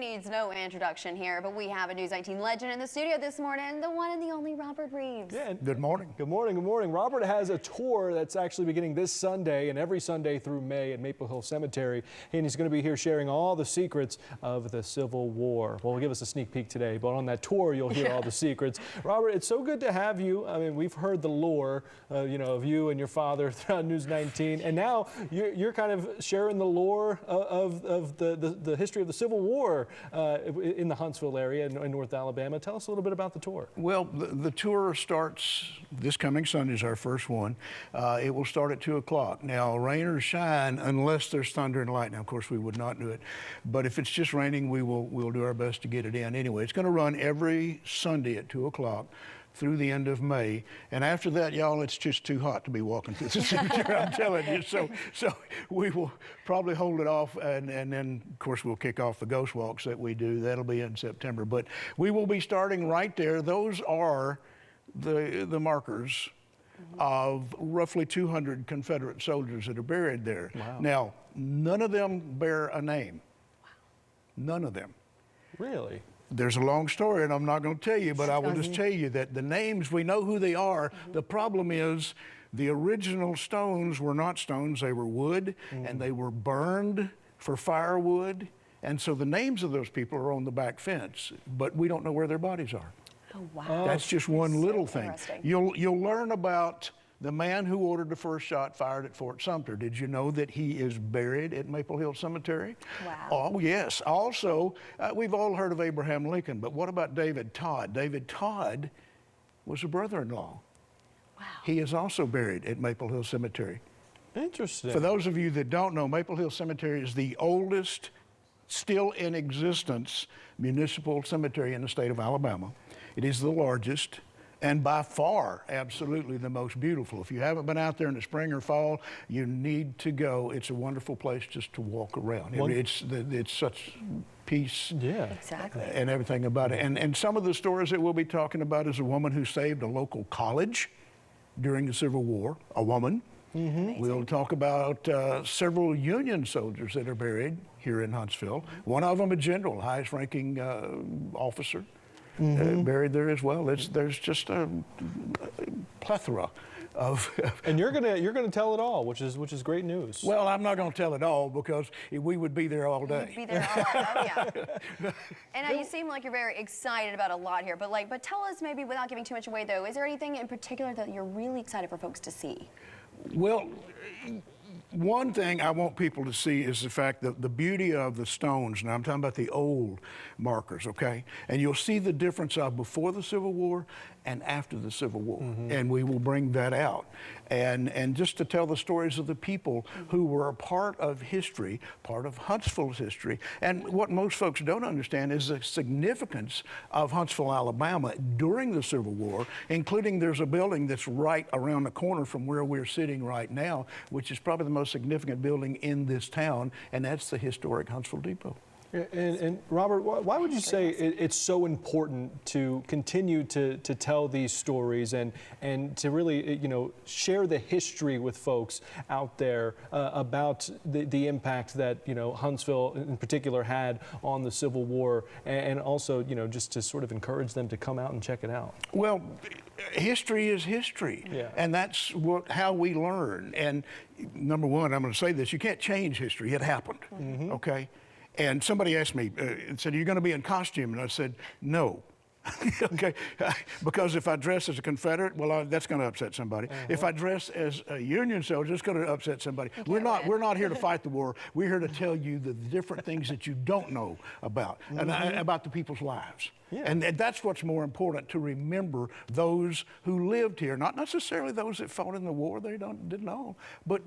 needs no introduction here, but we have a News 19 legend in the studio this morning, the one and the only Robert Reeves. Yeah, good morning. Good morning. Good morning. Robert has a tour that's actually beginning this Sunday and every Sunday through May at Maple Hill Cemetery. And he's going to be here sharing all the secrets of the Civil War. Well, he'll give us a sneak peek today, but on that tour, you'll hear all the secrets. Robert, it's so good to have you. I mean, we've heard the lore, of you and your father throughout News 19, and now you're kind of sharing the lore of the history of the Civil War in the Huntsville area in North Alabama. Tell us a little bit about the tour. Well, the tour starts this coming Sunday is our first one. It will start at 2 o'clock. Now, rain or shine, unless there's thunder and lightning, of course we would not do it. But if it's just raining, we'll do our best to get it in. Anyway, it's going to run every Sunday at 2 o'clock. Through the end of May, and after that, y'all, it's just too hot to be walking through the cemetery. I'm telling you. So we will probably hold it off, and then of course we'll kick off the ghost walks that we do. That'll be in September. But we will be starting right there. Those are the markers of roughly 200 Confederate soldiers that are buried there. Wow. Now, none of them bear a name. Wow. None of them. Really? There's a long story, and I'm not going to tell you, but I will just tell you that the names, we know who they are. The problem is the original stones were not stones, they were wood, and they were burned for firewood. And so the names of those people are on the back fence, but we don't know where their bodies are. Oh, wow. That's just one little thing. You'll learn about the man who ordered the first shot fired at Fort Sumter. Did you know that he is buried at Maple Hill Cemetery? Wow. Oh, yes. Also, we've all heard of Abraham Lincoln, but what about David Todd? David Todd was a brother-in-law. Wow. He is also buried at Maple Hill Cemetery. Interesting. For those of you that don't know, Maple Hill Cemetery is the oldest, still in existence, municipal cemetery in the state of Alabama. It is the largest, and by far, absolutely the most beautiful. If you haven't been out there in the spring or fall, you need to go. It's a wonderful place just to walk around. It's such peace, yeah, exactly, and everything about it. And some of the stories that we'll be talking about is a woman who saved a local college during the Civil War, a woman. We'll talk about several Union soldiers that are buried here in Huntsville. One of them a general, highest ranking officer. Buried there as well. There's just a plethora of. And you're gonna tell it all, which is great news. Well, I'm not going to tell it all because we would be there all day. You'd be there all day. Yeah. And you seem like you're very excited about a lot here. But tell us, maybe without giving too much away, though, is there anything in particular that you're really excited for folks to see? Well, one thing I want people to see is the fact that the beauty of the stones, now I'm talking about the old markers, okay? And you'll see the difference of before the Civil War and after the Civil War. And we will bring that out. And just to tell the stories of the people who were a part of history, part of Huntsville's history. And what most folks don't understand is the significance of Huntsville, Alabama during the Civil War, including there's a building that's right around the corner from where we're sitting right now, which is probably the most significant building in this town, and that's the historic Huntsville Depot. And Robert, why would you say it's so important to continue to tell these stories and to really share the history with folks out there about the impact that Huntsville in particular had on the Civil War, and also just to sort of encourage them to come out and check it out? Well, history is history, and that's how we learn. And number one, I'm going to say this: you can't change history; it happened. Okay. And somebody asked me, said, "Are you going to be in costume?" And I said, "No." Okay, because if I dress as a Confederate, well, that's going to upset somebody. If I dress as a Union soldier, it's going to upset somebody. We're not here to fight the war. We're here to tell you the different things that you don't know about, and about the people's lives. Yeah. And that's what's more important, to remember those who lived here, not necessarily those that fought in the war, they didn't know, but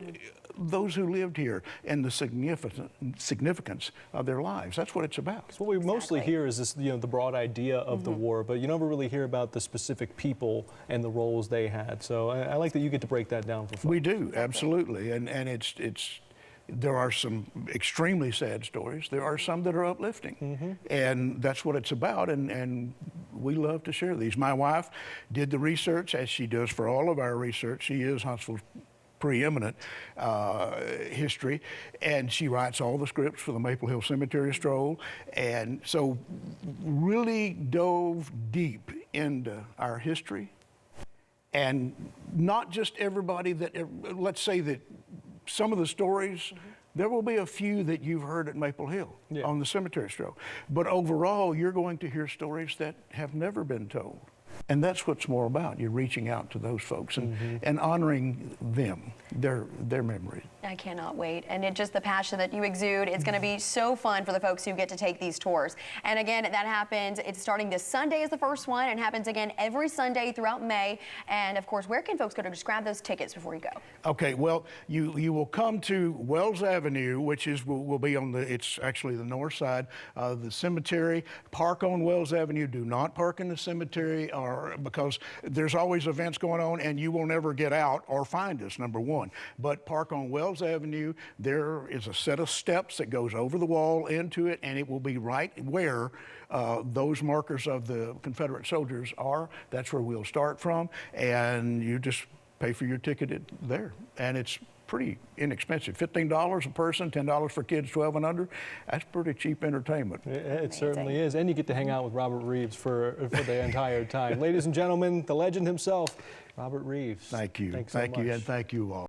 those who lived here and the significance of their lives. That's what it's about. So what we mostly hear is this, the broad idea of the war, but you never really hear about the specific people and the roles they had. So I like that you get to break that down for folks. We do, absolutely, and there are some extremely sad stories. There are some that are uplifting, and that's what it's about, and we love to share these. My wife did the research, as she does for all of our research. She is Huntsville's preeminent history, and she writes all the scripts for the Maple Hill Cemetery Stroll, and so really dove deep into our history, and not just everybody that, let's say that some of the stories, there will be a few that you've heard at Maple Hill on the cemetery stroll, but overall you're going to hear stories that have never been told. And that's what's more about. You're reaching out to those folks and honoring them, their memory. I cannot wait. And it just the passion that you exude, it's going to be so fun for the folks who get to take these tours. And again, that happens, it's starting this Sunday is the first one, and happens again every Sunday throughout May. And of course, where can folks go to just grab those tickets before you go? Okay, well, you will come to Wells Avenue, which is will be on it's actually the north side of the cemetery. Park on Wells Avenue. Do not park in the cemetery, or because there's always events going on and you will never get out or find us, number one. But park on Wells Avenue. There is a set of steps that goes over the wall into it, and it will be right where those markers of the Confederate soldiers are. That's where we'll start from, and you just pay for your ticket there. And it's pretty inexpensive, $15 a person, $10 for kids 12 and under. That's pretty cheap entertainment. It certainly is, and you get to hang out with Robert Reeves for the entire time. Ladies and gentlemen, the legend himself, Robert Reeves. Thank you. Thanks so much. And thank you all.